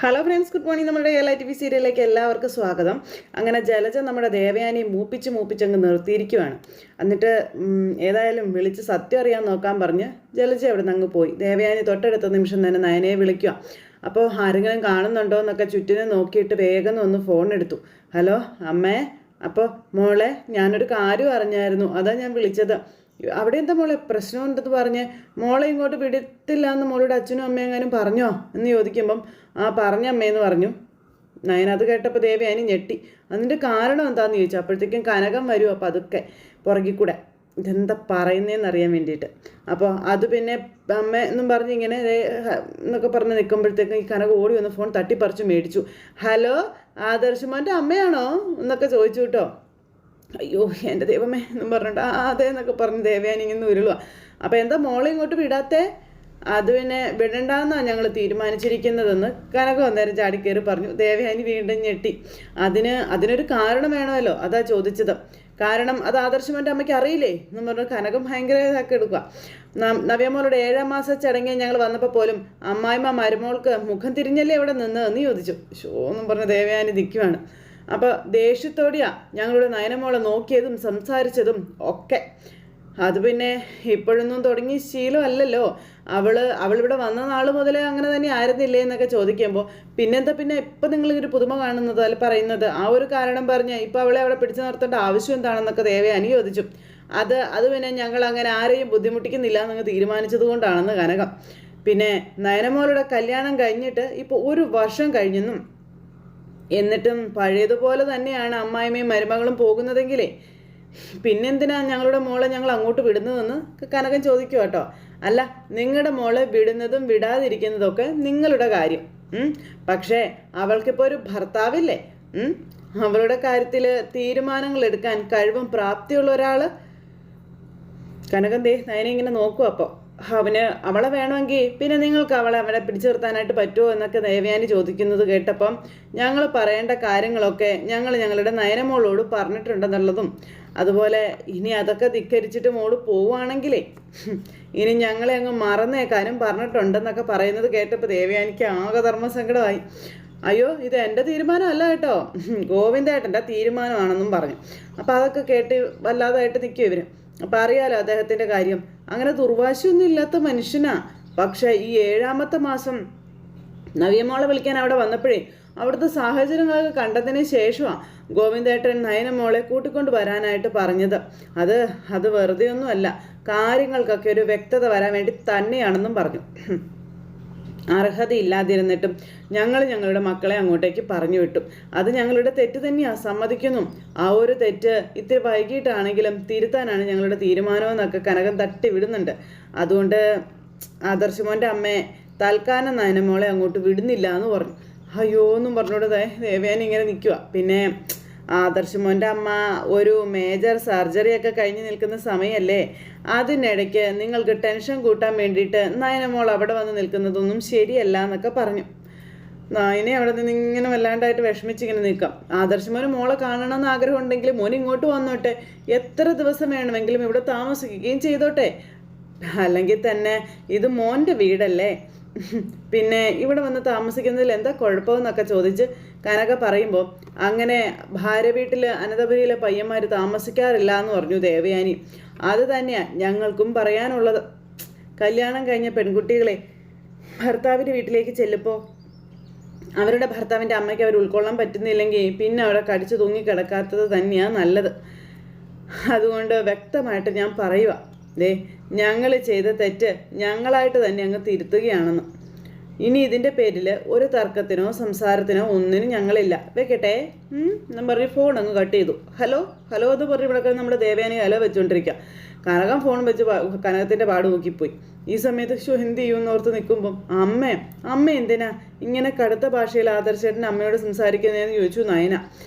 Hello friends, good morning. നമ്മുടെ LITV സീരിയലിലേക്ക് എല്ലാവർക്കും സ്വാഗതം. അങ്ങനെ ജലജ നമ്മുടെ ദേവയാനി മൂപ്പിച്ചങ്ങ് നിർത്തിയിരിക്കുവാണ്. എന്നിട്ട് ഏതായാലും വിളിച്ച് സത്യം അറിയാൻ നോക്കാൻ പറഞ്ഞ് ജലജ അവിടെ നിന്ന് അങ്ങ് പോയി. ദേവയാനി തൊട്ടടുത്ത നിമിഷം തന്നെ നയനയെ വിളിക്കുക. അപ്പോൾ ആരെങ്കിലും കാണുന്നുണ്ടോ എന്നൊക്കെ ചുറ്റിനെ നോക്കിയിട്ട് വേഗം ഒന്ന് ഫോൺ എടുത്തു. ഹലോ അമ്മേ, അപ്പോൾ മോളെ ഞാനൊരു കാര്യം അറിഞ്ഞായിരുന്നു, അതാ ഞാൻ വിളിച്ചത്. അവിടെ എന്താ മോളെ പ്രശ്നമുണ്ടെന്ന് പറഞ്ഞ് മോളെ ഇങ്ങോട്ട് വിടത്തില്ല എന്ന് മോളുടെ അച്ഛനും അമ്മയും എങ്ങാനും പറഞ്ഞോ എന്ന് ചോദിക്കുമ്പം പറഞ്ഞമ്മയെന്ന് പറഞ്ഞു. നയന അത് കേട്ടപ്പോൾ ദേവയാനി ഞെട്ടി. അതിൻ്റെ കാരണം എന്താണെന്ന് ചോദിച്ചു. അപ്പോഴത്തേക്കും കനകം വരും. അപ്പോൾ അതൊക്കെ പുറകിൽ കൂടെ ഇതെന്താ പറയുന്നതെന്ന് അറിയാൻ വേണ്ടിയിട്ട്. അപ്പോൾ അത് പിന്നെ അമ്മ എന്നും പറഞ്ഞ് ഇങ്ങനെ എന്നൊക്കെ പറഞ്ഞ് നിൽക്കുമ്പോഴത്തേക്കും ഈ കനകം ഓടി വന്ന് ഫോൺ തട്ടിപ്പറിച്ച് മേടിച്ചു. ഹലോ, ആദർശ് മോൻ്റെ അമ്മയാണോ എന്നൊക്കെ ചോദിച്ചു കേട്ടോ. അയ്യോ എൻ്റെ ദൈവമേ എന്നും പറഞ്ഞിട്ട് അതെ എന്നൊക്കെ പറഞ്ഞ് ദേവയാനി ഇങ്ങനെ ഉരുളുക. അപ്പോൾ എന്താ മോളെ ഇങ്ങോട്ട് വിടാത്തേ? അത് പിന്നെ വിടണ്ടെന്നാണ് ഞങ്ങൾ തീരുമാനിച്ചിരിക്കുന്നതെന്ന് കനകം അന്നേരം ചാടിക്കയറി പറഞ്ഞു. ദേവയാനി വീണ്ടും ഞെട്ടി. അതിനൊരു കാരണം വേണമല്ലോ, അതാ ചോദിച്ചത്. കാരണം അത് ആദർശമൻ്റെ അമ്മയ്ക്ക് അറിയില്ലേ എന്ന് പറഞ്ഞു കനകം ഭയങ്കര ഇതാക്കി എടുക്കുക. നവ്യമോളുടെ 7ാം മാസ ചടങ്ങിൽ ഞങ്ങൾ വന്നപ്പോൾ പോലും അമ്മായിമ്മ മരുമോൾക്ക് മുഖം തിരിഞ്ഞല്ലേ ഇവിടെ നിന്ന് എന്ന് ചോദിച്ചു. ഷോ എന്നും പറഞ്ഞ് ദേവയാനി നിൽക്കുവാണ്. അപ്പോൾ ദേഷ്യത്തോടെയാ ഞങ്ങളുടെ നയനമോളെ നോക്കിയതും സംസാരിച്ചതും ഒക്കെ. അത് പിന്നെ ഇപ്പോഴൊന്നും തുടങ്ങി ശീലമല്ലല്ലോ. അവളിവിടെ വന്ന നാൾ മുതലേ അങ്ങനെ തന്നെ ആയിരുന്നില്ലേ എന്നൊക്കെ ചോദിക്കുമ്പോൾ പിന്നെന്താ പിന്നെ ഇപ്പം നിങ്ങളിതൊരു പുതുമ കാണുന്നത് അല്ല പറയുന്നത്, ആ ഒരു കാരണം പറഞ്ഞ് ഇപ്പം അവളെ അവിടെ പിടിച്ചു നിർത്തേണ്ട ആവശ്യം എന്താണെന്നൊക്കെ ദേവയാനി ചോദിച്ചു. അത് പിന്നെ ഞങ്ങൾ അങ്ങനെ ആരെയും ബുദ്ധിമുട്ടിക്കുന്നില്ല എന്നങ്ങ് തീരുമാനിച്ചത് കൊണ്ടാണെന്ന് കനകം. പിന്നെ നയനമോളുടെ കല്യാണം കഴിഞ്ഞിട്ട് ഇപ്പോൾ 1 വർഷം കഴിഞ്ഞെന്നും എന്നിട്ടും പഴയതുപോലെ തന്നെയാണ് അമ്മായിമ്മയും മരുമകളും പോകുന്നതെങ്കിലേ പിന്നെന്തിനാ ഞങ്ങളുടെ മോളെ ഞങ്ങൾ അങ്ങോട്ട് വിടുന്നതെന്ന് കനകം ചോദിക്കുക കേട്ടോ. അല്ല, നിങ്ങളുടെ മോളെ വിടുന്നതും വിടാതിരിക്കുന്നതൊക്കെ നിങ്ങളുടെ കാര്യം. പക്ഷേ അവൾക്കിപ്പോൾ ഒരു ഭർത്താവില്ലേ? അവളുടെ കാര്യത്തിൽ തീരുമാനങ്ങൾ എടുക്കാൻ കഴിവും പ്രാപ്തിയുള്ള ഒരാൾ. കനകം നയനെ ഇങ്ങനെ നോക്കുക. അപ്പോൾ അവളെ വേണമെങ്കിൽ പിന്നെ നിങ്ങൾക്ക് അവളെ പിടിച്ചു നിർത്താനായിട്ട് പറ്റുമോ എന്നൊക്കെ ദേവയാനി ചോദിക്കുന്നത് കേട്ടപ്പം ഞങ്ങൾ പറയേണ്ട കാര്യങ്ങളൊക്കെ ഞങ്ങളുടെ നയനമോളോട് പറഞ്ഞിട്ടുണ്ടെന്നുള്ളതും അതുപോലെ ഇനി അതൊക്കെ ധിക്കരിച്ചിട്ട് മോള് പോവുകയാണെങ്കിലേ ഇനി ഞങ്ങളെ അങ്ങ് മറന്നേക്കാനും പറഞ്ഞിട്ടുണ്ടെന്നൊക്കെ പറയുന്നത് കേട്ടപ്പോൾ ദേവയാനിക്ക് ആകെ ധർമ്മസങ്കടമായി. അയ്യോ, ഇത് എൻ്റെ തീരുമാനമല്ല കേട്ടോ, ഗോവിന്ദേട്ടൻ്റെ തീരുമാനമാണെന്നും പറഞ്ഞു. അപ്പോൾ അതൊക്കെ കേട്ട് വല്ലാതായിട്ട് നിൽക്കും ഇവർ. അപ്പം അറിയാലോ അദ്ദേഹത്തിൻ്റെ കാര്യം. അങ്ങനെ ദുർവാശിയൊന്നും ഇല്ലാത്ത മനുഷ്യനാ. പക്ഷേ ഈ 7ാമത്തെ മാസം നവ്യമോളെ വിളിക്കാൻ അവിടെ വന്നപ്പോഴേ അവിടുത്തെ സാഹചര്യങ്ങളൊക്കെ കണ്ടതിന് ശേഷമാണ് ഗോവിന്ദേട്ടൻ നയനമോളെ കൂട്ടിക്കൊണ്ട് വരാനായിട്ട് പറഞ്ഞത്. അത് വെറുതെ ഒന്നുമല്ല, കാര്യങ്ങൾക്കൊക്കെ ഒരു വ്യക്തത വരാൻ വേണ്ടി തന്നെയാണെന്നും പറഞ്ഞു. അർഹതയില്ലാതിരുന്നിട്ടും ഞങ്ങളുടെ മക്കളെ അങ്ങോട്ടേക്ക് പറഞ്ഞു വിട്ടു. അത് ഞങ്ങളുടെ തെറ്റ് തന്നെയാണ്, സമ്മതിക്കുന്നു. ആ ഒരു തെറ്റ് ഇത്തിരി വൈകിട്ടാണെങ്കിലും തിരുത്താനാണ് ഞങ്ങളുടെ തീരുമാനമെന്നൊക്കെ കനകം തട്ടി വിടുന്നുണ്ട്. അതുകൊണ്ട് ആദർശമോൻ്റെ അമ്മയെ തൽക്കാലം നയനമോളെ അങ്ങോട്ട് വിടുന്നില്ല എന്ന് പറഞ്ഞു. അയ്യോ എന്നും പറഞ്ഞോട് ദേവയാനി ഇങ്ങനെ നിൽക്കുക. പിന്നെ ആദർശമോൻ്റെ അമ്മ ഒരു മേജർ സർജറിയൊക്കെ കഴിഞ്ഞ് നിൽക്കുന്ന സമയമല്ലേ, അതിനിടയ്ക്ക് നിങ്ങൾക്ക് ടെൻഷൻ കൂട്ടാൻ വേണ്ടിയിട്ട് നയനമോൾ അവിടെ വന്ന് നിൽക്കുന്നതൊന്നും ശരിയല്ല എന്നൊക്കെ പറഞ്ഞു. നയനെ അവിടെ നിന്ന് ഇങ്ങനെ വല്ലാണ്ടായിട്ട് വിഷമിച്ചിങ്ങനെ നിൽക്കാം. ആദർശമോന് മോളെ കാണണമെന്ന് ആഗ്രഹം ഉണ്ടെങ്കിൽ മോൻ ഇങ്ങോട്ട് വന്നോട്ടെ, എത്ര ദിവസം വേണമെങ്കിലും ഇവിടെ താമസിക്കുകയും ചെയ്തോട്ടെ. അല്ലെങ്കിൽ തന്നെ ഇത് മോൻ്റെ വീടല്ലേ, പിന്നെ ഇവിടെ വന്ന് താമസിക്കുന്നതിൽ എന്താ കുഴപ്പമെന്നൊക്കെ ചോദിച്ച് കനക പറയുമ്പോൾ അങ്ങനെ ഭാര്യ വീട്ടിൽ അനന്തപുരിയിലെ പയ്യന്മാർ താമസിക്കാറില്ല എന്ന് പറഞ്ഞു ദേവയാനി. അത് തന്നെയാണ് ഞങ്ങൾക്കും പറയാനുള്ളത്. കല്യാണം കഴിഞ്ഞ പെൺകുട്ടികളെ ഭർത്താവിൻ്റെ വീട്ടിലേക്ക് ചെല്ലുമ്പോൾ അവരുടെ ഭർത്താവിൻ്റെ അമ്മയ്ക്ക് അവർ ഉൾക്കൊള്ളാൻ പറ്റുന്നില്ലെങ്കിൽ പിന്നെ അവിടെ കടിച്ചു തൂങ്ങി കിടക്കാത്തത് തന്നെയാണ് നല്ലത്. അതുകൊണ്ട് വ്യക്തമായിട്ട് ഞാൻ പറയുക, ഞങ്ങൾ ചെയ്ത തെറ്റ് ഞങ്ങളായിട്ട് തന്നെ അങ്ങ് തിരുത്തുകയാണെന്ന്. ഇനി ഇതിൻ്റെ പേരിൽ ഒരു തർക്കത്തിനോ സംസാരത്തിനോ ഒന്നിനും ഞങ്ങളില്ല. വെക്കട്ടെ എന്നും പറഞ്ഞ് ഫോൺ അങ്ങ് കട്ട് ചെയ്തു. ഹലോ എന്ന് പറഞ്ഞ് ഇവിടെ നമ്മുടെ ദേവയാനി ഹലോ വെച്ചുകൊണ്ടിരിക്കുക. കനകം ഫോൺ വെച്ച് കനകത്തിൻ്റെ പാട് നോക്കിപ്പോയി. ഈ സമയത്ത് എന്ത് ചെയ്യുമെന്ന് ഓർത്ത് നിൽക്കുമ്പം അമ്മ എന്തിനാ ഇങ്ങനെ കടുത്ത ഭാഷയിൽ ആദർശേട്ടൻ്റെ അമ്മയോട് സംസാരിക്കുന്നതെന്ന് ചോദിച്ചു നയന.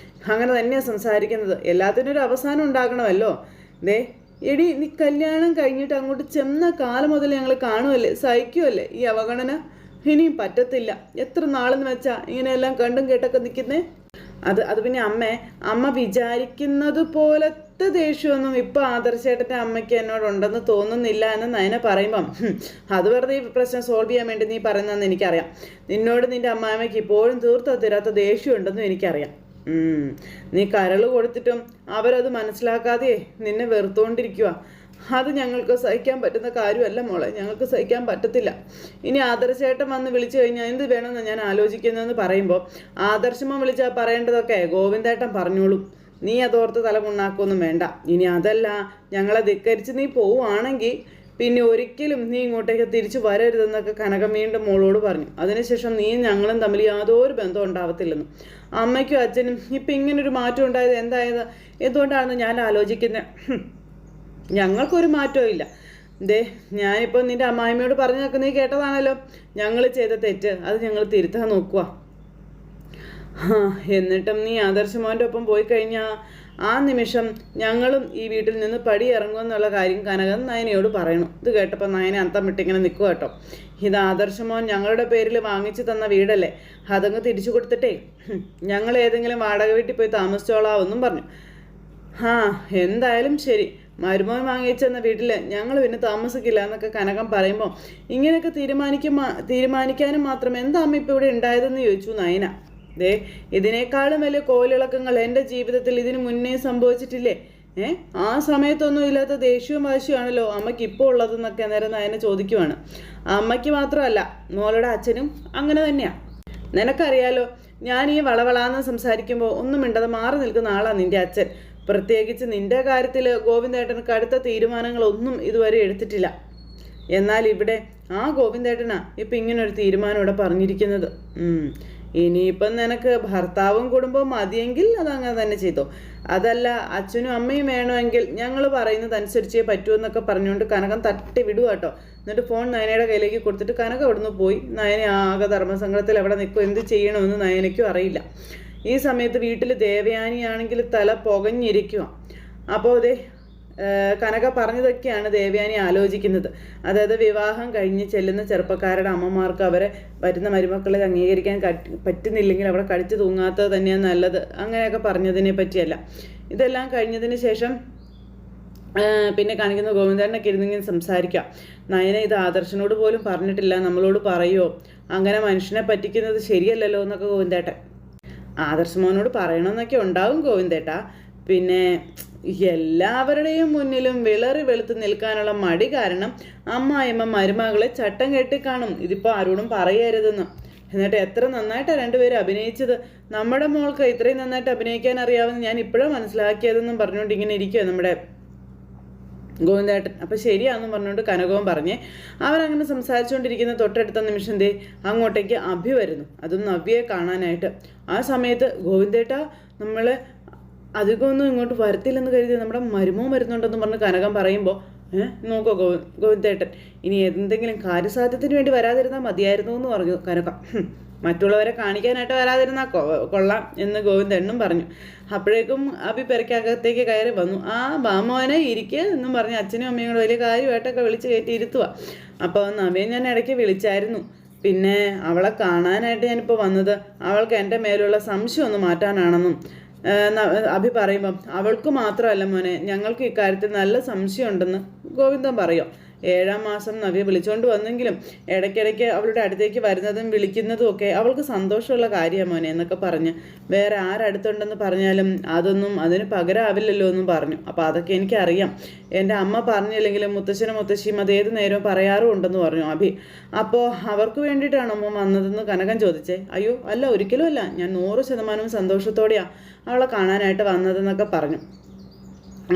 അങ്ങനെ തന്നെയാണ് സംസാരിക്കുന്നത്, എല്ലാത്തിനും ഒരു അവസാനം ഉണ്ടാകണമല്ലോ. എടി, നീ കല്യാണം കഴിഞ്ഞിട്ട് അങ്ങോട്ട് ചെന്ന കാലം മുതൽ ഞങ്ങൾ കാണുമല്ലേ, സഹിക്കുമല്ലേ ഈ അവഗണന? ഇനിയും പറ്റത്തില്ല. എത്ര നാളെന്ന് വെച്ചാൽ ഇങ്ങനെയെല്ലാം കണ്ടും കേട്ടൊക്കെ നിൽക്കുന്നേ? അത് പിന്നെ അമ്മ വിചാരിക്കുന്നത് പോലത്തെ ദേഷ്യമൊന്നും ഇപ്പം ആദർശേട്ടൻ്റെ അമ്മയ്ക്ക് എന്നോടുണ്ടെന്ന് തോന്നുന്നില്ല എന്ന് നയന പറയുമ്പം അത് വെറുതെ ഈ പ്രശ്നം സോൾവ് ചെയ്യാൻ വേണ്ടി നീ പറയുന്നതെന്ന് എനിക്കറിയാം. നിന്നോട് നിൻ്റെ അമ്മായിമ്മയ്ക്ക് ഇപ്പോഴും തീരാത്ത ദേഷ്യമുണ്ടെന്നും എനിക്കറിയാം. നീ കരൾ കൊടുത്തിട്ടും അവരത് മനസ്സിലാക്കാതെ നിന്നെ വെറുത്തുകൊണ്ടിരിക്കുക. അത് ഞങ്ങൾക്ക് സഹിക്കാൻ പറ്റുന്ന കാര്യമല്ല മോളെ, ഞങ്ങൾക്ക് സഹിക്കാൻ പറ്റത്തില്ല. ഇനി ആദർശേട്ടൻ വന്ന് വിളിച്ചു കഴിഞ്ഞാൽ എന്ത് വേണമെന്ന് ഞാൻ ആലോചിക്കുന്നതെന്ന് പറയുമ്പോൾ ആദർശമ്മ വിളിച്ചാൽ പറയേണ്ടതൊക്കെ ഗോവിന്ദേട്ടൻ പറഞ്ഞോളും. നീ അതോർത്ത് തലമുണ്ണാക്കൊന്നും വേണ്ട. ഇനി അതല്ല, ഞങ്ങളെ ധിക്കരിച്ച് നീ പോവുകയാണെങ്കിൽ പിന്നെ ഒരിക്കലും നീ ഇങ്ങോട്ടേക്ക് തിരിച്ചു വരരുതെന്നൊക്കെ കനകം വീണ്ടും മോളോട് പറഞ്ഞു. അതിനുശേഷം നീ ഞങ്ങളും തമ്മിൽ യാതൊരു ബന്ധം ഉണ്ടാവത്തില്ലെന്നും. അമ്മയ്ക്കും അച്ഛനും ഇപ്പം ഇങ്ങനൊരു മാറ്റം ഉണ്ടായത് എന്തുകൊണ്ടാണെന്ന് ഞാൻ ആലോചിക്കുന്നത്. ഞങ്ങൾക്കൊരു മാറ്റവും ഇല്ല. ഞാനിപ്പോൾ നിൻ്റെ അമ്മായിമ്മയോട് പറഞ്ഞതൊക്കെ നീ കേട്ടതാണല്ലോ. ഞങ്ങൾ ചെയ്ത തെറ്റ് അത് ഞങ്ങൾ തിരുത്താൻ നോക്കുക. എന്നിട്ടും നീ ആദർശമോൻ്റെ ഒപ്പം പോയി കഴിഞ്ഞാൽ ആ നിമിഷം ഞങ്ങളും ഈ വീട്ടിൽ നിന്ന് പടി ഇറങ്ങുമെന്നുള്ള കാര്യം കനകൻ നയനയോട് പറയണം. ഇത് കേട്ടപ്പോൾ നയന അന്തം വിട്ടിങ്ങനെ നിൽക്കുക കേട്ടോ. ഇത് ആദർശമോൻ ഞങ്ങളുടെ പേരിൽ വാങ്ങിച്ചു തന്ന വീടല്ലേ, അതങ്ങ് തിരിച്ചു കൊടുത്തിട്ടേ ഞങ്ങൾ ഏതെങ്കിലും വാടക വീട്ടിൽ പോയി താമസിച്ചോളാവെന്നും പറഞ്ഞു. എന്തായാലും ശരി, മരുമോൻ വാങ്ങിച്ചെന്ന വീട്ടിൽ ഞങ്ങൾ പിന്നെ താമസിക്കില്ല എന്നൊക്കെ കനകം പറയുമ്പോൾ ഇങ്ങനെയൊക്കെ തീരുമാനിക്കാനും മാത്രം എന്താ അമ്മ ഇപ്പോൾ ഇവിടെ ഉണ്ടായതെന്ന് ചോദിച്ചു നയന. ഇതിനേക്കാളും വലിയ കോലിളക്കങ്ങൾ എൻ്റെ ജീവിതത്തിൽ ഇതിനു മുന്നേ സംഭവിച്ചിട്ടില്ലേ? ആ സമയത്തൊന്നും ഇല്ലാത്ത ദേഷ്യവും വാശിയുമാണല്ലോ അമ്മയ്ക്ക് ഇപ്പോൾ ഉള്ളതെന്നൊക്കെ നേരം നയന ചോദിക്കുവാണ്. അമ്മയ്ക്ക് മാത്രമല്ല, മോളുടെ അച്ഛനും അങ്ങനെ തന്നെയാണ്. നിനക്കറിയാലോ, ഞാൻ ഈ വളവളാന്ന് സംസാരിക്കുമ്പോൾ ഒന്നും മിണ്ടാതെ മാറി നിൽക്കുന്ന ആളാണ് നിൻ്റെ അച്ഛൻ. പ്രത്യേകിച്ച് നിൻ്റെ കാര്യത്തിൽ ഗോവിന്ദേട്ടന് കടുത്ത തീരുമാനങ്ങളൊന്നും ഇതുവരെ എടുത്തിട്ടില്ല. എന്നാൽ ഇവിടെ ആ ഗോവിന്ദേട്ടനാ ഇപ്പം ഇങ്ങനൊരു തീരുമാനം ഇവിടെ പറഞ്ഞിരിക്കുന്നത്. ഇനിയിപ്പം നിനക്ക് ഭർത്താവും കുടുംബവും മതിയെങ്കിൽ അതങ്ങനെ തന്നെ ചെയ്തോ. അതല്ല, അച്ഛനും അമ്മയും വേണമെങ്കിൽ ഞങ്ങൾ പറയുന്നതനുസരിച്ചേ പറ്റൂ എന്നൊക്കെ പറഞ്ഞുകൊണ്ട് കനകം തട്ടി വിടുക കേട്ടോ. എന്നിട്ട് ഫോൺ നയനയുടെ കയ്യിലേക്ക് കൊടുത്തിട്ട് കനകം അവിടുന്ന് പോയി. നയന ആകെ ധർമ്മസങ്കടത്തിൽ എവിടെ നിൽക്കും, എന്ത് ചെയ്യണമെന്ന് നയനയ്ക്കും അറിയില്ല. ഈ സമയത്ത് വീട്ടിൽ ദേവയാനിയാണെങ്കിൽ തല പുകഞ്ഞിരിക്കുക. അപ്പോൾ കനക പറഞ്ഞതൊക്കെയാണ് ദേവയാനി ആലോചിക്കുന്നത്. അതായത് വിവാഹം കഴിഞ്ഞ് ചെല്ലുന്ന ചെറുപ്പക്കാരുടെ അമ്മമാർക്ക് അവരെ വരുന്ന മരുമക്കളെ അംഗീകരിക്കാൻ പറ്റുന്നില്ലെങ്കിൽ അവിടെ കടിച്ചു തൂങ്ങാത്തത് തന്നെയാണ് നല്ലത്, അങ്ങനെയൊക്കെ പറഞ്ഞതിനെ പറ്റിയല്ല. ഇതെല്ലാം കഴിഞ്ഞതിന് ശേഷം പിന്നെ കാണിക്കുന്ന ഗോവിന്ദേട്ടനൊക്കെ ഇരുന്നിങ്ങനെ സംസാരിക്കാം. നയന ഇത് ആദർശനോട് പോലും പറഞ്ഞിട്ടില്ല, നമ്മളോട് പറയുമോ? അങ്ങനെ മനുഷ്യനെ പറ്റിക്കുന്നത് ശരിയല്ലല്ലോ എന്നൊക്കെ ഗോവിന്ദേട്ടൻ. ആദർശമോനോട് പറയണമെന്നൊക്കെ ഉണ്ടാവും ഗോവിന്ദേട്ടാ. പിന്നെ എല്ലാവരുടെയും മുന്നിലും വിളറി വെളുത്ത് നിൽക്കാനുള്ള മടി കാരണം അമ്മായിമ്മ മരുമകളെ ചട്ടം കെട്ടിക്കാണും. ഇതിപ്പോൾ ആരോടും പറയരുതെന്ന്. എന്നിട്ട് എത്ര നന്നായിട്ടാണ് രണ്ടുപേരും അഭിനയിച്ചത്. നമ്മുടെ മോൾക്ക് ഇത്രയും നന്നായിട്ട് അഭിനയിക്കാൻ അറിയാമെന്ന് ഞാൻ ഇപ്പോഴാണ് മനസ്സിലാക്കിയതെന്നും പറഞ്ഞുകൊണ്ട് ഇങ്ങനെ ഇരിക്കുക നമ്മുടെ ഗോവിന്ദേട്ടൻ. അപ്പം ശരിയാണെന്നും പറഞ്ഞുകൊണ്ട് കനകവും പറഞ്ഞേ. അവരങ്ങനെ സംസാരിച്ചുകൊണ്ടിരിക്കുന്ന തൊട്ടടുത്ത നിമിഷം അങ്ങോട്ടേക്ക് അഭി വരുന്നു, അതും നവ്യയെ കാണാനായിട്ട്. ആ സമയത്ത് ഗോവിന്ദേട്ട, നമ്മൾ അധികമൊന്നും ഇങ്ങോട്ട് വരത്തില്ലെന്ന് കരുതി നമ്മുടെ മരുമോ വരുന്നുണ്ടെന്ന് പറഞ്ഞ് കനകം പറയുമ്പോൾ നോക്കോ ഗോവിന്ദേട്ടൻ, ഇനി എന്തെങ്കിലും കാര്യസാധ്യത്തിന് വേണ്ടി വരാതിരുന്നാൽ മതിയായിരുന്നു എന്ന് പറഞ്ഞു കനകം. മറ്റുള്ളവരെ കാണിക്കാനായിട്ട് വരാതിരുന്നാൽ കൊള്ളാം എന്ന് ഗോവിന്ദേട്ടനും പറഞ്ഞു. അപ്പോഴേക്കും അഭി പെരക്കകത്തേക്ക് കയറി വന്നു. ബാമോനെ ഇരിക്കുക എന്നും പറഞ്ഞ് അച്ഛനും അമ്മയും കൂടെ വലിയ കാര്യമായിട്ടൊക്കെ വിളിച്ച് കയറ്റി ഇരുത്തുക. അപ്പോൾ നവ്യെ ഞാൻ ഇടയ്ക്ക് വിളിച്ചായിരുന്നു. പിന്നെ അവളെ കാണാനായിട്ട് ഞാനിപ്പോൾ വന്നത് അവൾക്ക് എൻ്റെ മേലുള്ള സംശയം ഒന്ന് മാറ്റാനാണെന്നും അഭി പറയുമ്പം അവൾക്ക് മാത്രമല്ല മോനെ, ഞങ്ങൾക്ക് ഇക്കാര്യത്തിൽ നല്ല സംശയമുണ്ടെന്ന് ഗോവിന്ദൻ പറയും. 7-ാം മാസം നവ്യ വിളിച്ചുകൊണ്ട് വന്നെങ്കിലും ഇടയ്ക്കിടയ്ക്ക് അവളുടെ അടുത്തേക്ക് വരുന്നതും വിളിക്കുന്നതും ഒക്കെ അവൾക്ക് സന്തോഷമുള്ള കാര്യമാണ് മോനെ എന്നൊക്കെ പറഞ്ഞ് വേറെ ആരടുത്തുണ്ടെന്ന് പറഞ്ഞാലും അതൊന്നും അതിന് പകരമാവില്ലല്ലോ എന്നും പറഞ്ഞു. അപ്പോൾ അതൊക്കെ എനിക്കറിയാം, എൻ്റെ അമ്മ പറഞ്ഞില്ലെങ്കിലും മുത്തശ്ശനും മുത്തശ്ശിയും അതേത് നേരവും പറയാറും ഉണ്ടെന്ന് പറഞ്ഞു അഭി. അപ്പോൾ അവർക്ക് വേണ്ടിയിട്ടാണോ അമ്മ വന്നതെന്ന് കനകം ചോദിച്ചേ. അയ്യോ അല്ല, ഒരിക്കലും അല്ല, ഞാൻ 100% സന്തോഷത്തോടെയാണ് അവളെ കാണാനായിട്ട് വന്നതെന്നൊക്കെ പറഞ്ഞു.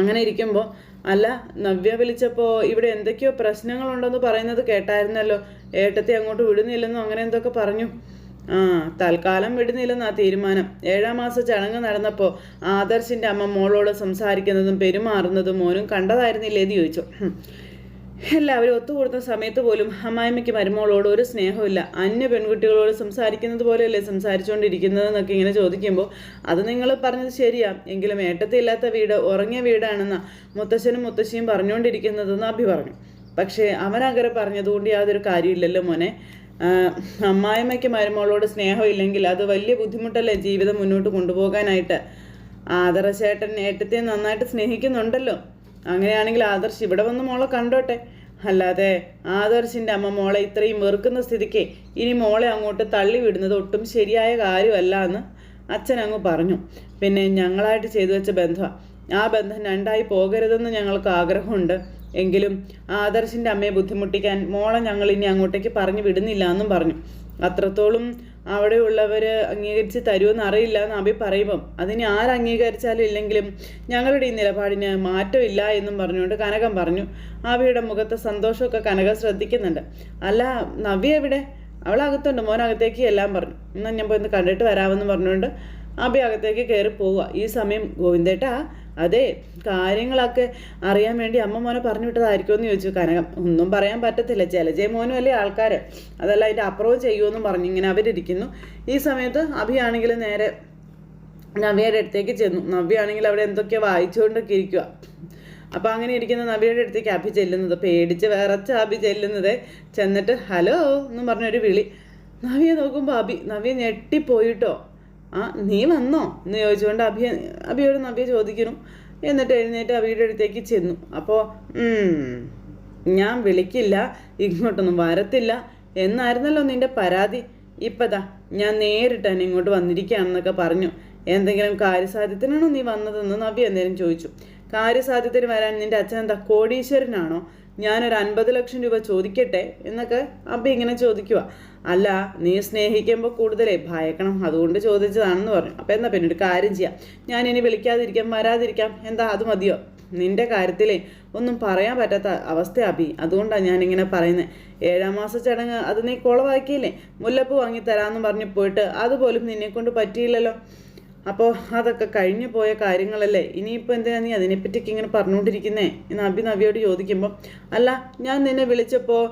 അങ്ങനെ ഇരിക്കുമ്പോൾ അല്ല, നവ്യ വിളിച്ചപ്പോൾ ഇവിടെ എന്തൊക്കെയോ പ്രശ്നങ്ങളുണ്ടെന്ന് പറയുന്നത് കേട്ടായിരുന്നല്ലോ, ഏട്ടത്തെ അങ്ങോട്ട് വിടുന്നില്ലെന്നും അങ്ങനെ എന്തൊക്കെ പറഞ്ഞു. തൽക്കാലം വിടുന്നില്ലെന്നാ തീരുമാനം. 7-ാം മാസ ചടങ്ങ് നടന്നപ്പോൾ ആദർശിൻ്റെ അമ്മ മോളോട് സംസാരിക്കുന്നതും പെരുമാറുന്നതും മോനും കണ്ടതായിരുന്നില്ലേന്ന് ചോദിച്ചു. എല്ലാവരും ഒത്തുകൂടുന്ന സമയത്ത് പോലും അമ്മായിമ്മയ്ക്ക് മരുമോളോട് ഒരു സ്നേഹമില്ല, അന്യ പെൺകുട്ടികളോട് സംസാരിക്കുന്നത് പോലെയല്ലേ സംസാരിച്ചുകൊണ്ടിരിക്കുന്നതെന്നൊക്കെ ഇങ്ങനെ ചോദിക്കുമ്പോൾ അത് നിങ്ങൾ പറഞ്ഞത് ശരിയാ, എങ്കിലും ഏട്ടത്തില്ലാത്ത വീട് ഉറങ്ങിയ വീടാണെന്ന മുത്തശ്ശനും മുത്തശ്ശിയും പറഞ്ഞുകൊണ്ടിരിക്കുന്നതെന്ന് അഭി പറഞ്ഞു. പക്ഷേ അവനങ്ങനെ പറഞ്ഞതുകൊണ്ട് യാതൊരു കാര്യമില്ലല്ലോ മോനെ. അമ്മായിമ്മയ്ക്ക് മരുമകളോട് സ്നേഹമില്ലെങ്കിൽ അത് വലിയ ബുദ്ധിമുട്ടല്ലേ ജീവിതം മുന്നോട്ട് കൊണ്ടുപോകാനായിട്ട്. ആദർശേട്ടൻ ഏട്ടത്തെ നന്നായിട്ട് സ്നേഹിക്കുന്നുണ്ടല്ലോ. അങ്ങനെയാണെങ്കിൽ ആദർശ് ഇവിടെ വന്ന് മോളെ കണ്ടോട്ടെ. അല്ലാതെ ആദർശിൻ്റെ അമ്മ മോളെ ഇത്രയും വെറുക്കുന്ന സ്ഥിതിക്ക് ഇനി മോളെ അങ്ങോട്ട് തള്ളി വിടുന്നത് ഒട്ടും ശരിയായ കാര്യമല്ല എന്ന് അച്ഛൻ അങ്ങ് പറഞ്ഞു. പിന്നെ ഞങ്ങളായിട്ട് ചെയ്തു വെച്ച ബന്ധമാണ്. ആ ബന്ധം രണ്ടായി പോകരുതെന്ന് ഞങ്ങൾക്ക് ആഗ്രഹമുണ്ട്. എങ്കിലും ആദർശിൻ്റെ അമ്മയെ ബുദ്ധിമുട്ടിക്കാൻ മോളെ ഞങ്ങൾ ഇനി അങ്ങോട്ടേക്ക് പറഞ്ഞു വിടുന്നില്ല എന്നും പറഞ്ഞു. അത്രത്തോളം അവിടെയുള്ളവർ അംഗീകരിച്ച് തരുമെന്ന് അറിയില്ല എന്ന് അഭി പറയുമ്പം അതിന് ആരംഗീകരിച്ചാലും ഇല്ലെങ്കിലും ഞങ്ങളുടെ ഈ നിലപാടിന് മാറ്റമില്ല എന്നും പറഞ്ഞുകൊണ്ട് കനകം പറഞ്ഞു. അഭിയുടെ മുഖത്തെ സന്തോഷമൊക്കെ കനകം ശ്രദ്ധിക്കുന്നുണ്ട്. അല്ല, നവ്യ എവിടെ? അവളകത്തുണ്ട്, മോനകത്തേക്ക് എല്ലാം പറഞ്ഞു. എന്നാൽ ഞാൻ പോയി കണ്ടിട്ട് വരാമെന്ന് പറഞ്ഞുകൊണ്ട് അഭി അകത്തേക്ക് കയറി പോവുക. ഈ സമയം ഗോവിന്ദേട്ടാ, അതെ, കാര്യങ്ങളൊക്കെ അറിയാൻ വേണ്ടി അമ്മ മോനെ പറഞ്ഞു വിട്ടതായിരിക്കുമെന്ന് ചോദിച്ചു കനകം. ഒന്നും പറയാൻ പറ്റത്തില്ല, ജലജയ മോനും അല്ലേ ആൾക്കാർ, അതല്ല അതിൻ്റെ അപ്പുറവും ചെയ്യുമെന്നും പറഞ്ഞു ഇങ്ങനെ അവരിയ്ക്കുന്നു. ഈ സമയത്ത് അഭിയാണെങ്കിൽ നേരെ നവ്യയുടെ അടുത്തേക്ക് ചെന്നു. നവ്യാണെങ്കിൽ അവിടെ എന്തൊക്കെയോ വായിച്ചുകൊണ്ടൊക്കെ ഇരിക്കുക. അപ്പോൾ അങ്ങനെ ഇരിക്കുന്ന നവ്യയുടെ അടുത്തേക്ക് അഭി ചെല്ലുന്നത്, പേടിച്ച് വിറച്ച് അഭി ചെല്ലുന്നത്, ചെന്നിട്ട് ഹലോ എന്നും പറഞ്ഞൊരു വിളി. നവ്യ നോക്കുമ്പോൾ നവ്യ ഞെട്ടിപ്പോയിട്ടോ. ആ, നീ വന്നോ എന്ന് ചോദിച്ചുകൊണ്ട് അഭിയോട് നവ്യ ചോദിക്കുന്നു. എന്നിട്ട് എഴുന്നേറ്റ് അഭിയുടെ അടുത്തേക്ക് ചെന്നു. അപ്പോൾ ഞാൻ വിളിക്കില്ല, ഇങ്ങോട്ടൊന്നും വരത്തില്ല എന്നായിരുന്നല്ലോ നിൻ്റെ പരാതി. ഇപ്പതാ ഞാൻ നേരിട്ട് തന്നെ ഇങ്ങോട്ട് വന്നിരിക്കുകയാണെന്നൊക്കെ പറഞ്ഞു. എന്തെങ്കിലും കാര്യസാധ്യത്തിനാണോ നീ വന്നതെന്ന് നവ്യ എന്തെങ്കിലും ചോദിച്ചു. കാര്യസാധ്യത്തിന് വരാൻ നിൻ്റെ അച്ഛൻ എന്താ കോടീശ്വരനാണോ? ഞാനൊരു 50 ലക്ഷം രൂപ ചോദിക്കട്ടെ എന്നൊക്കെ അഭി ഇങ്ങനെ ചോദിക്കുക. അല്ല, നീ സ്നേഹിക്കുമ്പോൾ കൂടുതലേ ഭയക്കണം, അതുകൊണ്ട് ചോദിച്ചതാണെന്ന് പറഞ്ഞു. അപ്പോൾ എന്നാ പിന്നെ ഒരു കാര്യം ചെയ്യാം, ഞാൻ ഇനി വിളിക്കാതിരിക്കാം, വരാതിരിക്കാം, എന്താ അത് മതിയോ? നിൻ്റെ കാര്യത്തിലേ ഒന്നും പറയാൻ പറ്റാത്ത അവസ്ഥ അഭി, അതുകൊണ്ടാണ് ഞാനിങ്ങനെ പറയുന്നത്. 7-ാം മാസ ചടങ്ങ് അത് നീ കുളവാക്കിയില്ലേ? മുല്ലപ്പൂ വാങ്ങിത്തരാമെന്ന് പറഞ്ഞ് പോയിട്ട് അതുപോലും നിന്നെക്കൊണ്ട് പറ്റിയില്ലല്ലോ. അപ്പോൾ അതൊക്കെ കഴിഞ്ഞു പോയ കാര്യങ്ങളല്ലേ, ഇനിയിപ്പോൾ എന്തിനാ നീ അതിനെപ്പറ്റിയൊക്കെ ഇങ്ങനെ പറഞ്ഞുകൊണ്ടിരിക്കുന്നേ എന്ന് നവ്യയോട് ചോദിക്കുമ്പോൾ, അല്ല, ഞാൻ നിന്നെ വിളിച്ചപ്പോൾ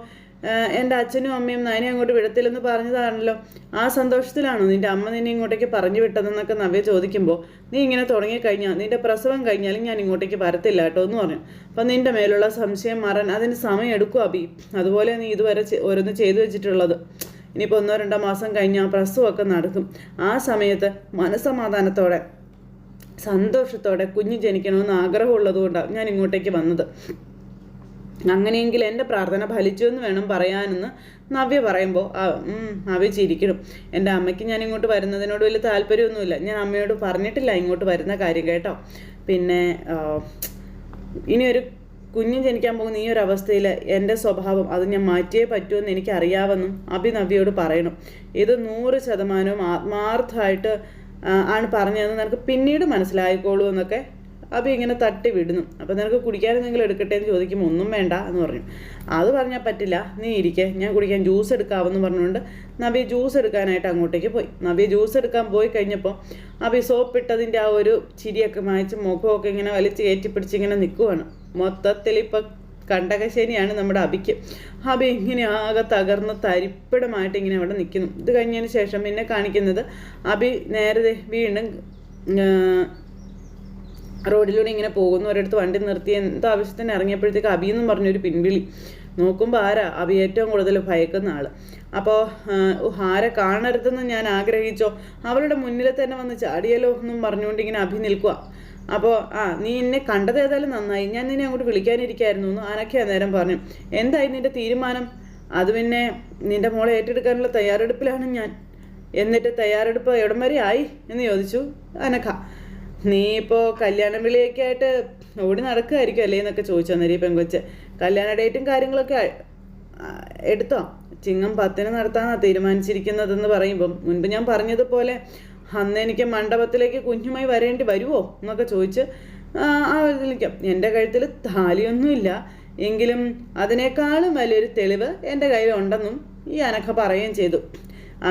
എൻ്റെ അച്ഛനും അമ്മയും നയനെ അങ്ങോട്ട് വിടത്തില്ലെന്ന് പറഞ്ഞതാണല്ലോ, ആ സന്തോഷത്തിലാണോ നിൻ്റെ അമ്മ നിന്നെ ഇങ്ങോട്ടേക്ക് പറഞ്ഞു വിട്ടതെന്നൊക്കെ നവ്യ ചോദിക്കുമ്പോൾ, നീ ഇങ്ങനെ തുടങ്ങിക്കഴിഞ്ഞാൽ നിൻ്റെ പ്രസവം കഴിഞ്ഞാലും ഞാൻ ഇങ്ങോട്ടേക്ക് വരത്തില്ല കേട്ടോ എന്ന് പറഞ്ഞു. അപ്പം നിൻ്റെ മേലുള്ള സംശയം മാറാൻ അതിന് സമയം എടുക്കും അഭി, അതുപോലെ നീ ഇതുവരെ ഓരോന്ന് ചെയ്തു വെച്ചിട്ടുള്ളത്. ഇനിയിപ്പോൾ 1-2 മാസം കഴിഞ്ഞാൽ പ്രസവമൊക്കെ നടക്കും. ആ സമയത്ത് മനസ്സമാധാനത്തോടെ സന്തോഷത്തോടെ കുഞ്ഞ് ജനിക്കണമെന്ന് ആഗ്രഹമുള്ളതുകൊണ്ടാണ് ഞാൻ ഇങ്ങോട്ടേക്ക് വന്നത്. അങ്ങനെയെങ്കിൽ എൻ്റെ പ്രാർത്ഥന ഫലിച്ചു എന്ന് വേണം പറയാനെന്ന് നവ്യ പറയുമ്പോൾ നവ്യ ചിരിക്കണം. എൻ്റെ അമ്മയ്ക്ക് ഞാൻ ഇങ്ങോട്ട് വരുന്നതിനോട് വലിയ താല്പര്യമൊന്നുമില്ല, ഞാൻ അമ്മയോട് പറഞ്ഞിട്ടില്ല ഇങ്ങോട്ട് വരുന്ന കാര്യം കേട്ടോ. പിന്നെ ഇനിയൊരു കുഞ്ഞ് ജനിക്കാൻ പോകുന്ന ഈ ഒരു അവസ്ഥയിൽ എൻ്റെ സ്വഭാവം അത് ഞാൻ മാറ്റിയേ പറ്റുമെന്ന് എനിക്കറിയാമെന്നും നവ്യയോട് പറയണം. ഇത് 100% ആത്മാർത്ഥമായിട്ട് ആണ് പറഞ്ഞതെന്ന് നിനക്ക് പിന്നീട് മനസ്സിലായിക്കോളൂ എന്നൊക്കെ ഇങ്ങനെ തട്ടി വിടുന്നു. അപ്പോൾ നിനക്ക് കുടിക്കാനെന്തെങ്കിലും എടുക്കട്ടെ എന്ന് ചോദിക്കുമ്പോൾ ഒന്നും വേണ്ട എന്ന് പറഞ്ഞു. അത് പറഞ്ഞാൽ പറ്റില്ല, നീ ഇരിക്കെ, ഞാൻ കുടിക്കാൻ ജ്യൂസ് എടുക്കാമെന്ന് പറഞ്ഞുകൊണ്ട് നവ്യ ജ്യൂസ് എടുക്കാനായിട്ട് അങ്ങോട്ടേക്ക് പോയി. നവ്യ ജ്യൂസ് എടുക്കാൻ പോയി കഴിഞ്ഞപ്പോൾ സോപ്പിട്ടതിൻ്റെ ആ ഒരു ചിരിയൊക്കെ മായ്ച്ച് മുഖമൊക്കെ ഇങ്ങനെ വലിച്ച് കയറ്റിപ്പിടിച്ച് ഇങ്ങനെ നിൽക്കുവാണ്. മൊത്തത്തിൽ ഇപ്പം കണ്ടകശേനിയാണ് നമ്മുടെ അഭിക്ക്. ഇങ്ങനെ ആകെ തകർന്ന് തരിപ്പിടമായിട്ട് ഇങ്ങനെ അവിടെ നിൽക്കുന്നു. ഇത് കഴിഞ്ഞതിന് ശേഷം പിന്നെ കാണിക്കുന്നത് നേരെ വീണ്ടും റോഡിലൂടെ ഇങ്ങനെ പോകുന്നു. ഒരിടത്ത് വണ്ടി നിർത്തി എന്തോ ആവശ്യത്തിന് ഇറങ്ങിയപ്പോഴത്തേക്ക് അഭിയെന്നും പറഞ്ഞൊരു പിൻവിളി. നോക്കുമ്പോൾ ആരാ? ഏറ്റവും കൂടുതൽ ഭയക്കുന്ന ആൾ. അപ്പോൾ ആരെ കാണരുതെന്ന് ഞാൻ ആഗ്രഹിച്ചോ, അവളുടെ മുന്നിൽ തന്നെ വന്ന് ചാടിയല്ലോ എന്നും പറഞ്ഞുകൊണ്ട് ഇങ്ങനെ നിൽക്കുക. അപ്പോൾ നീ എന്നെ കണ്ടത് ഏതായാലും നന്നായി, ഞാൻ നിന്നെ അങ്ങോട്ട് വിളിക്കാനിരിക്കായിരുന്നു എന്ന് അനക്കെ അന്നേരം പറഞ്ഞു. എന്തായി നിൻ്റെ തീരുമാനം? അത് പിന്നെ നിൻ്റെ മോളെ ഏറ്റെടുക്കാനുള്ള തയ്യാറെടുപ്പിലാണ് ഞാൻ. എന്നിട്ട് തയ്യാറെടുപ്പ് എവിടം വരെ ആയി എന്ന് ചോദിച്ചു അനക്ക. നീ ഇപ്പോൾ കല്യാണ വിളിയൊക്കെ ആയിട്ട് ഓടി നടക്കുകയായിരിക്കും അല്ലേ എന്നൊക്കെ ചോദിച്ചു അന്നേരം പെങ്കൊച്ച്. കല്യാണ ഡേറ്റും കാര്യങ്ങളൊക്കെ എടുത്തോ? ചിങ്ങം 10 നടത്താനാണ് തീരുമാനിച്ചിരിക്കുന്നതെന്ന് പറയുമ്പം മുൻപ് ഞാൻ പറഞ്ഞതുപോലെ അന്ന് എനിക്ക് മണ്ഡപത്തിലേക്ക് കുഞ്ഞുമായി വരേണ്ടി വരുമോ എന്നൊക്കെ ചോദിച്ച് വിളിക്കാം. എൻ്റെ കഴുത്തിൽ താലിയൊന്നുമില്ല, എങ്കിലും അതിനേക്കാളും വലിയൊരു തെളിവ് എൻ്റെ കയ്യിലുണ്ടെന്നും ഈ അനക്ക പറയുകയും ചെയ്തു.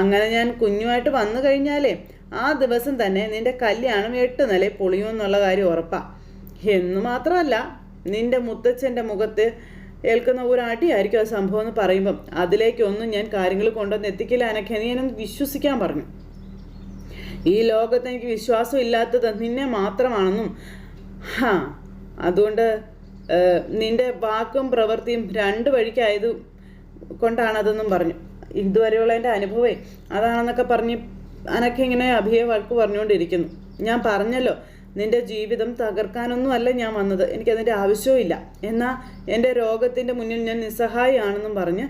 അങ്ങനെ ഞാൻ കുഞ്ഞുമായിട്ട് വന്നു കഴിഞ്ഞാലേ ആ ദിവസം തന്നെ നിൻ്റെ കല്യാണം 8 നിലയിൽ പൊളിയുമെന്നുള്ള കാര്യം ഉറപ്പാണ്. എന്ന് മാത്രമല്ല, നിൻ്റെ മുത്തച്ഛൻ്റെ മുഖത്ത് ഏൽക്കുന്ന ഒരു അടിയായിരിക്കും ആ സംഭവം എന്ന് പറയുമ്പം അതിലേക്കൊന്നും ഞാൻ കാര്യങ്ങൾ കൊണ്ടുവന്ന് എത്തിക്കില്ല അനക്കെ, നീ എന്നെ വിശ്വസിക്കാൻ പറഞ്ഞു. ഈ ലോകത്ത് എനിക്ക് വിശ്വാസം ഇല്ലാത്തത് നിന്നെ മാത്രമാണെന്നും അതുകൊണ്ട് നിൻ്റെ വാക്കും പ്രവൃത്തിയും 2 വഴിക്കായത് കൊണ്ടാണതെന്നും പറഞ്ഞു. ഇതുവരെയുള്ള എൻ്റെ അനുഭവമേ അതാണെന്നൊക്കെ പറഞ്ഞ് അനക്ക ഇങ്ങനെ അഭിയെ വഴക്ക് പറഞ്ഞുകൊണ്ടിരിക്കുന്നു. ഞാൻ പറഞ്ഞല്ലോ, നിന്റെ ജീവിതം തകർക്കാനൊന്നും അല്ല ഞാൻ വന്നത്, എനിക്കതിൻ്റെ ആവശ്യവും. എന്നാൽ എൻ്റെ രോഗത്തിൻ്റെ മുന്നിൽ ഞാൻ നിസ്സഹായിയാണെന്നും പറഞ്ഞ്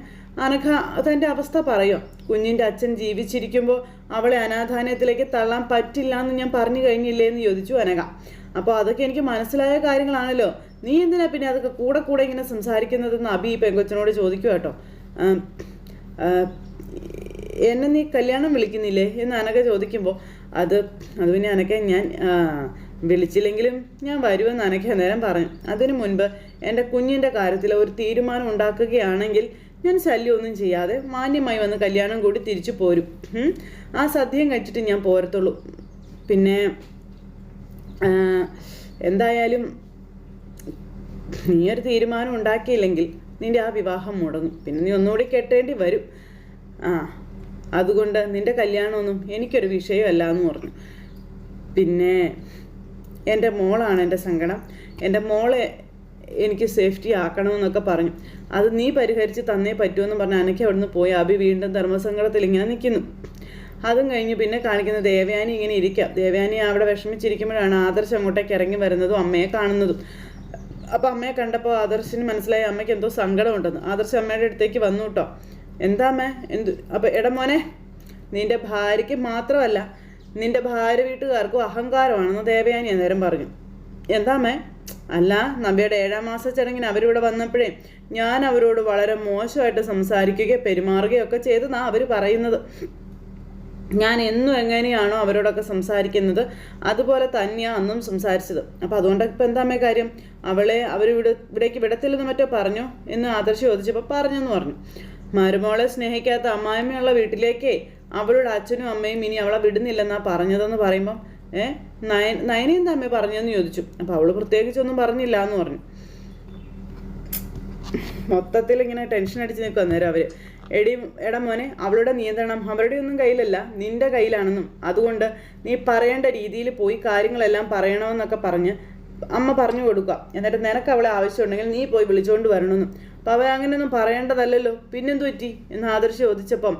അനഘ തൻ്റെ അവസ്ഥ പറയും. കുഞ്ഞിൻ്റെ അച്ഛൻ ജീവിച്ചിരിക്കുമ്പോൾ അവളെ അനാഥാലയത്തിലേക്ക് തള്ളാൻ പറ്റില്ല എന്ന് ഞാൻ പറഞ്ഞു കഴിഞ്ഞില്ലേ എന്ന് ചോദിച്ചു അനഘ. അപ്പോൾ അതൊക്കെ എനിക്ക് മനസ്സിലായ കാര്യങ്ങളാണല്ലോ, നീ എന്തിനാ പിന്നെ അതൊക്കെ കൂടെ കൂടെ ഇങ്ങനെ സംസാരിക്കുന്നതെന്ന് അബി പെങ്കൊച്ചനോട് ചോദിക്കുക കേട്ടോ. എന്നെ നീ കല്യാണം വിളിക്കുന്നില്ലേ എന്ന് അനഘ ചോദിക്കുമ്പോൾ അത് പിന്നെ അനഘ ഞാൻ വിളിച്ചില്ലെങ്കിലും ഞാൻ വരുമെന്ന് അനഘ അന്നേരം പറഞ്ഞു. അതിനു മുൻപ് എൻ്റെ കുഞ്ഞിൻ്റെ കാര്യത്തിൽ ഒരു തീരുമാനം ഉണ്ടാക്കുകയാണെങ്കിൽ ഞാൻ ശല്യമൊന്നും ചെയ്യാതെ മാന്യമായി വന്ന് കല്യാണം കൂടി തിരിച്ചു പോരും. ആ സദ്യം കഴിച്ചിട്ട് ഞാൻ പോരത്തുള്ളൂ. പിന്നെ എന്തായാലും നീ ഒരു തീരുമാനം ഉണ്ടാക്കിയില്ലെങ്കിൽ നിൻ്റെ ആ വിവാഹം മുടങ്ങും, പിന്നെ നീ ഒന്നുകൂടി കെട്ടേണ്ടി വരും. അതുകൊണ്ട് നിൻ്റെ കല്യാണമൊന്നും എനിക്കൊരു വിഷയമല്ല എന്ന് പറഞ്ഞു. പിന്നെ എൻ്റെ മോളാണ് എൻ്റെ സങ്കടം, എൻ്റെ മോളെ എനിക്ക് സേഫ്റ്റി ആക്കണമെന്നൊക്കെ പറഞ്ഞു. അത് നീ പരിഹരിച്ച് തന്നേ പറ്റുമെന്ന് പറഞ്ഞ് അനക്ക് അവിടുന്ന് പോയി. അബി വീണ്ടും ധർമ്മസങ്കടത്തിൽ ഇങ്ങനെ നിൽക്കുന്നു. അതും കഴിഞ്ഞ് പിന്നെ കാണിക്കുന്ന ദേവയാനി ഇങ്ങനെ ഇരിക്കാം. ദേവയാനി അവിടെ വിഷമിച്ചിരിക്കുമ്പോഴാണ് ആദർശ് അങ്ങോട്ടേക്ക് ഇറങ്ങി വരുന്നതും അമ്മയെ കാണുന്നതും. അപ്പോൾ അമ്മയെ കണ്ടപ്പോൾ ആദർശിന് മനസ്സിലായി അമ്മയ്ക്ക് എന്തോ സങ്കടമുണ്ടെന്ന്. ആദർശ് അമ്മയുടെ അടുത്തേക്ക് വന്നു കേട്ടോ. എന്താ അമ്മേ അപ്പോൾ മോനെ, നിൻ്റെ ഭാര്യയ്ക്ക് മാത്രമല്ല നിൻ്റെ ഭാര്യ വീട്ടുകാർക്കും അഹങ്കാരമാണെന്ന് ദേവയാനി അന്നേരം പറഞ്ഞു. എന്താ അമ്മേ? അല്ല, നബിയുടെ 7ാം മാസ ചടങ്ങിന് അവരിവിടെ വന്നപ്പോഴേ ഞാൻ അവരോട് വളരെ മോശമായിട്ട് സംസാരിക്കുകയോ പെരുമാറുകയോ ഒക്കെ ചെയ്തെന്നാണ് അവർ പറയുന്നത്. ഞാൻ എന്നും എങ്ങനെയാണോ അവരോടൊക്കെ സംസാരിക്കുന്നത് അതുപോലെ തന്നെയാണ് അന്നും സംസാരിച്ചത്. അപ്പോൾ അതുകൊണ്ടൊക്കെ ഇപ്പം എന്താ കാര്യം? അവളെ ഇവിടേക്ക് വിടത്തില്ലെന്ന് മറ്റോ പറഞ്ഞോ എന്ന് ആദർശ് ചോദിച്ചപ്പോൾ പറഞ്ഞെന്ന് പറഞ്ഞു. മരുമോളെ സ്നേഹിക്കാത്ത അമ്മായിമ്മയുള്ള വീട്ടിലേക്കേ അവളുടെ അച്ഛനും അമ്മയും ഇനി അവളെ വിടുന്നില്ലെന്നാണ് പറഞ്ഞതെന്ന് പറയുമ്പം നയനയും അമ്മ പറഞ്ഞെന്ന് ചോദിച്ചു. അപ്പോൾ അവൾ പ്രത്യേകിച്ചൊന്നും പറഞ്ഞില്ല എന്ന് പറഞ്ഞു. മൊത്തത്തിൽ ഇങ്ങനെ ടെൻഷൻ അടിച്ച് നിൽക്കും അന്നേരം അവർ. എടാ മോനെ, അവളുടെ നിയന്ത്രണം അവരുടെ ഒന്നും കയ്യിലല്ല, നിൻ്റെ കയ്യിലാണെന്നും അതുകൊണ്ട് നീ പറയേണ്ട രീതിയിൽ പോയി കാര്യങ്ങളെല്ലാം പറയണമെന്നൊക്കെ പറഞ്ഞ് അമ്മ പറഞ്ഞു കൊടുക്കുക. എന്നിട്ട് നിനക്ക് അവളെ ആവശ്യമുണ്ടെങ്കിൽ നീ പോയി വിളിച്ചുകൊണ്ട് വരണമെന്നും. അപ്പോൾ അവൾ അങ്ങനെയൊന്നും പറയേണ്ടതല്ലല്ലോ, പിന്നെന്തു പറ്റി എന്ന് ആദർശ് ചോദിച്ചപ്പം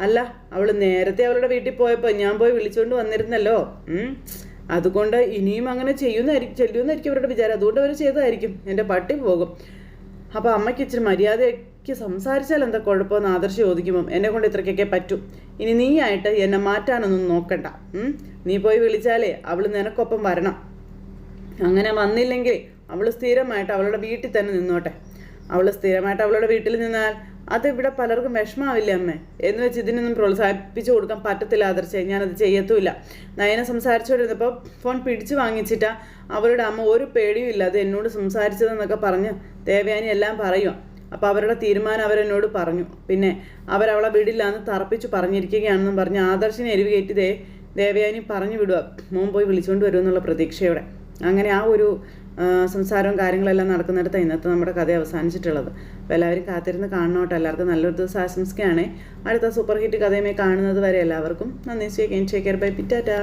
അല്ല, അവൾ നേരത്തെ അവളുടെ വീട്ടിൽ പോയപ്പോൾ ഞാൻ പോയി വിളിച്ചുകൊണ്ട് വന്നിരുന്നല്ലോ, അതുകൊണ്ട് ഇനിയും അങ്ങനെ ചെല്ലുമെന്നായിരിക്കും അവരുടെ വിചാരം, അതുകൊണ്ട് അവർ ചെയ്തതായിരിക്കും, എൻ്റെ പട്ടി പോകും. അപ്പോൾ അമ്മയ്ക്ക് ഇച്ചിരി മര്യാദയ്ക്ക് സംസാരിച്ചാൽ എന്താ കുഴപ്പമെന്ന് ആദർശ് ചോദിക്കുമ്പം എന്നെ കൊണ്ട് ഇത്രയ്ക്കൊക്കെ പറ്റും, ഇനി നീയായിട്ട് എന്നെ മാറ്റാനൊന്നും നോക്കണ്ട, നീ പോയി വിളിച്ചാലേ അവൾ നിനക്കൊപ്പം വരണം, അങ്ങനെ വന്നില്ലെങ്കിൽ അവൾ സ്ഥിരമായിട്ട് അവളുടെ വീട്ടിൽ തന്നെ നിന്നോട്ടെ. അവൾ സ്ഥിരമായിട്ട് അവളുടെ വീട്ടിൽ നിന്നാൽ അത് ഇവിടെ പലർക്കും വിഷമാവില്ലേ അമ്മേ എന്ന് വെച്ച് ഇതിനൊന്നും പ്രോത്സാഹിപ്പിച്ചു കൊടുക്കാൻ പറ്റത്തില്ല ആദർശേ, ഞാനത് ചെയ്യത്തുമില്ല. നയനെ സംസാരിച്ചുകൊണ്ടിരുന്നപ്പോൾ ഫോൺ പിടിച്ചു വാങ്ങിച്ചിട്ടാ അവരുടെ അമ്മ ഒരു പേടിയും ഇല്ലാതെ എന്നോട് സംസാരിച്ചതെന്നൊക്കെ പറഞ്ഞ് ദേവയാനി എല്ലാം പറയുക. അപ്പോൾ അവരുടെ തീരുമാനം അവരെന്നോട് പറഞ്ഞു, പിന്നെ അവരവളെ വിടില്ലാന്ന് തറപ്പിച്ചു പറഞ്ഞിരിക്കുകയാണെന്നും പറഞ്ഞ് ആദർശിനെ എരിവ് കയറ്റി ദേവയാനി പറഞ്ഞു വിടുക, മോൻ പോയി വിളിച്ചുകൊണ്ട് വരുമെന്നുള്ള പ്രതീക്ഷയോടെ. അങ്ങനെ ആ ഒരു സംസാരവും കാര്യങ്ങളെല്ലാം നടക്കുന്നിടത്ത് ഇന്നത്തെ നമ്മുടെ കഥ അവസാനിച്ചിട്ടുള്ളത്. അപ്പോൾ എല്ലാവരും കാത്തിരുന്ന് കാണണോട്ടെ. എല്ലാവർക്കും നല്ലൊരു ദിവസം ആശംസിക്കുകയാണ്. അടുത്ത സൂപ്പർ ഹിറ്റ് കഥയുമായി കാണുന്നത് വരെ എല്ലാവർക്കും നന്ദി. Take care, bye, Tata.